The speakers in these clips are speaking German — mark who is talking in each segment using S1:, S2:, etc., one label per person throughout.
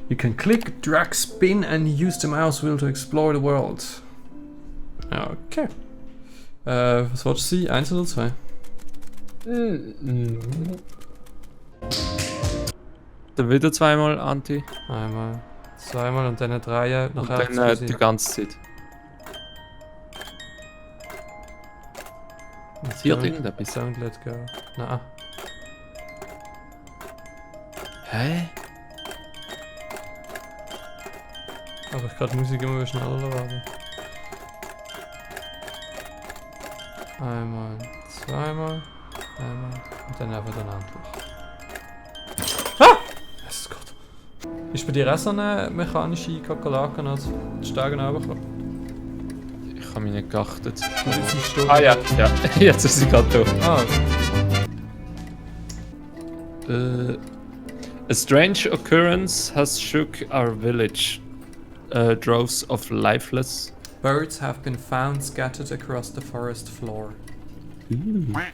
S1: You can click, drag, spin and use the mouse wheel to explore the world. Okay. Was wolltest du sein? 1 oder 2?
S2: Dann wieder zweimal Anti.
S1: Einmal, zweimal und dann eine Reihe nach
S2: Und
S1: rechts.
S2: dann die ganze Zeit. Passiert irgendetwas?
S1: Don't let go. Nein.
S2: Hä?
S1: Aber ich kann die Musik immer schneller werden. Einmal, zweimal, einmal und dann einfach dann endlich. Ah! Jesus Gott. Ist bei dir auch so eine mechanische Kakerlaken als Stegen runtergekommen?
S2: Ich habe mich nicht geachtet.
S1: Ah
S2: Ja. Jetzt ist sie gerade da.
S1: Ah.
S2: A strange occurrence has shook our village. Droves of lifeless.
S1: Birds have been found scattered across the forest floor.
S2: Nice.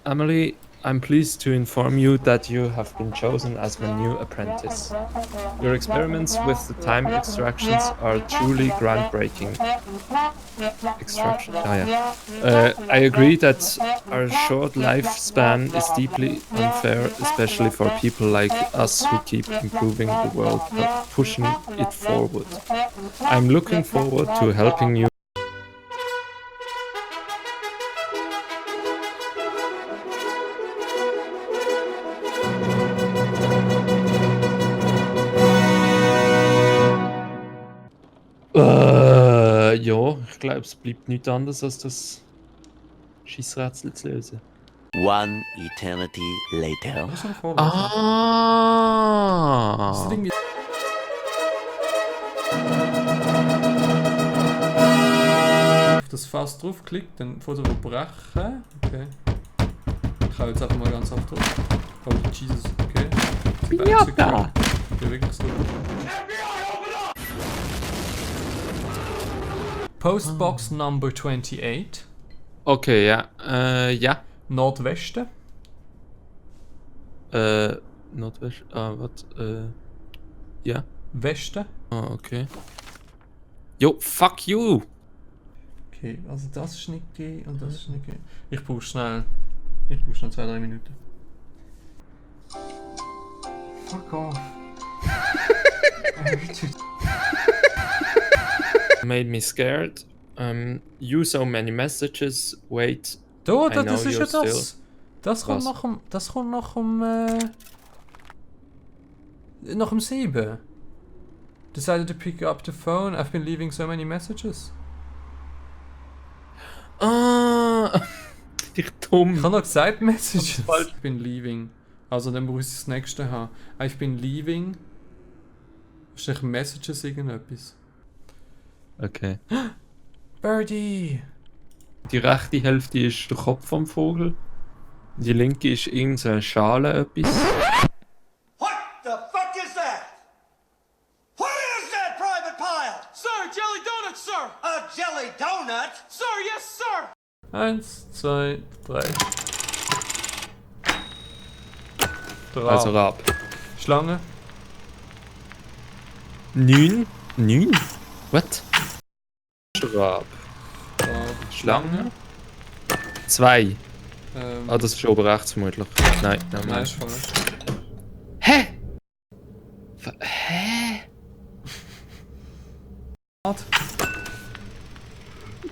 S2: Emily, I'm pleased to inform you that you have been chosen as my new apprentice. Your experiments with the time extractions are truly groundbreaking. Extraction. Oh, yeah. I agree that our short lifespan is deeply unfair, especially for people like us who keep improving the world, pushing it forward. I'm looking forward to helping you. Ja, ich glaube, es bleibt nichts anderes, als das Scheissrätsel zu lösen.
S3: One eternity later.
S1: Das ist ein Vorlauf. Das Ding ist auf das Fass draufklickt, dann vor der brechen. Okay. Ich hau jetzt einfach mal ganz oft drauf. Oh Jesus, okay.
S2: Pinata!
S1: Okay, wirklich so. Postbox Number 28.
S2: Okay, ja. Ja.
S1: Nordwesten.
S2: Nordwest. Was? Ja.
S1: Westen.
S2: Ah, okay. Jo, fuck you!
S1: Okay, also das ist nicht G und das ist nicht G. Ich brauche schnell 2-3 Minuten. Fuck off.
S2: Made me scared. You so many messages. Wait.
S1: Da,
S2: I
S1: das
S2: know
S1: ist ja
S2: you're
S1: das.
S2: still-
S1: Das kommt
S2: Was?
S1: nach dem 7. Decided to pick up the phone. I've been leaving so many messages.
S2: Ah! Ich
S1: Ich
S2: dumm.
S1: habe noch gesagt Messages.
S2: Falsch.
S1: Ich bin leaving. Also dann muss ich das nächste haben. I've been leaving. Wahrscheinlich Messages irgendetwas.
S2: Okay.
S1: Birdie!
S2: Die rechte Hälfte ist der Kopf vom Vogel. Die linke ist irgendeine Schale etwas.
S4: What the fuck is that? What is that, Private Pile?
S5: Sir, jelly donuts, sir!
S4: A jelly donut?
S5: Sir, yes, sir!
S1: 1, 2, 3.
S2: Also Rab.
S1: Schlange.
S2: 9? 9? What? Rab. Schlange. 2. Ah, das ist oben rechts vermutlich. Nein, nein,
S1: Nein,
S2: nein.
S1: ist falsch.
S2: Hä? Hä?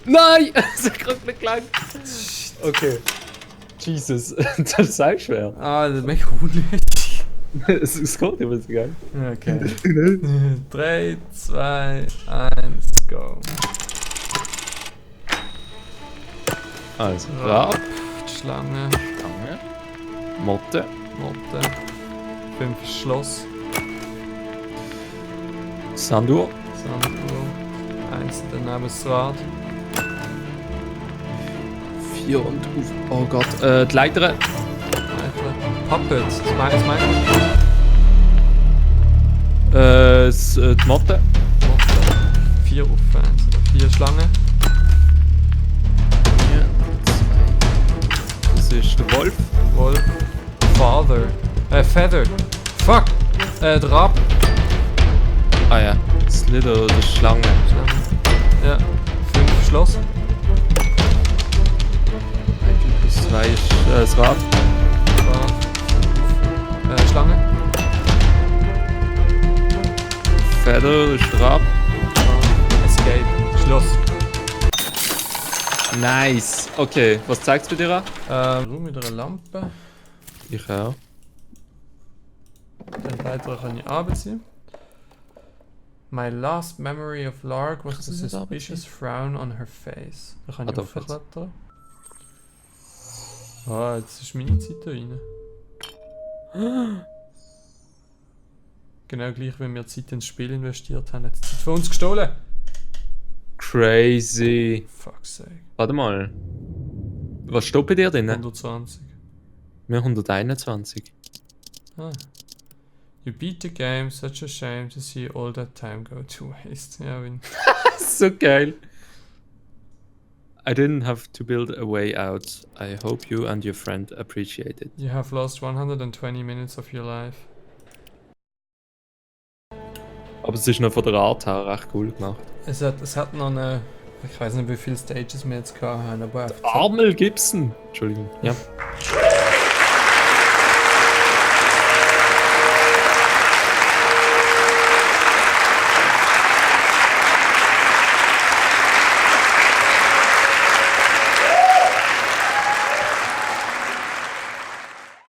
S2: Nein! Das hat gerade nicht gelangt. Okay. Jesus, das ist auch schwer.
S1: Ah, das ist mega unnötig.
S2: Es geht immer so geil.
S1: Okay. 3, 2, 1, go.
S2: Also, Rab,
S1: Schlange,
S2: Schlange, Motte,
S1: Motte. 5 Schloss.
S2: Sanduhr,
S1: Sanduhr. 1 daneben das Rad.
S2: 4 und auf. Oh Gott, die Leiter.
S1: Puppet. Das meine ich.
S2: Die Motte.
S1: 4 auf 1. 4 Schlangen.
S2: 4, 2. Das ist der Wolf.
S1: Wolf. Feather. Fuck! Drab.
S2: Ah ja. Slither oder Schlange.
S1: Ja. 5 Schloss.
S2: 2 ist das Rad.
S1: Schlange.
S2: Feather ist Rad.
S1: Escape. Schloss.
S2: Nice. Okay, was zeigst du dir an?
S1: Raum mit einer Lampe.
S2: Ich auch.
S1: Den weiteren kann ich anziehen. My last memory of Lark was the
S2: Kannst du das
S1: suspicious frown on her face. Da kann ich
S2: doch, jetzt.
S1: aufklettern. Ah, jetzt ist meine Zeit da rein. Genau gleich, wenn wir Zeit ins Spiel investiert haben, hat die Zeit von uns gestohlen.
S2: Crazy.
S1: Fuck's sake.
S2: Warte mal. Was steht bei dir drin?
S1: 120.
S2: Wir 121.
S1: Ah. You beat the game, such a shame to see all that time go to waste. Ja, win.
S2: So geil. I didn't have to build a way out. I hope you and your friend appreciate it.
S1: You have lost 120 minutes of your life.
S2: Aber es ist noch von der Art her recht cool gemacht.
S1: Es hat noch eine... Ich weiß nicht, wie viele Stages wir jetzt gehabt haben, aber...
S2: Armel Gibson! Entschuldigung. Ja.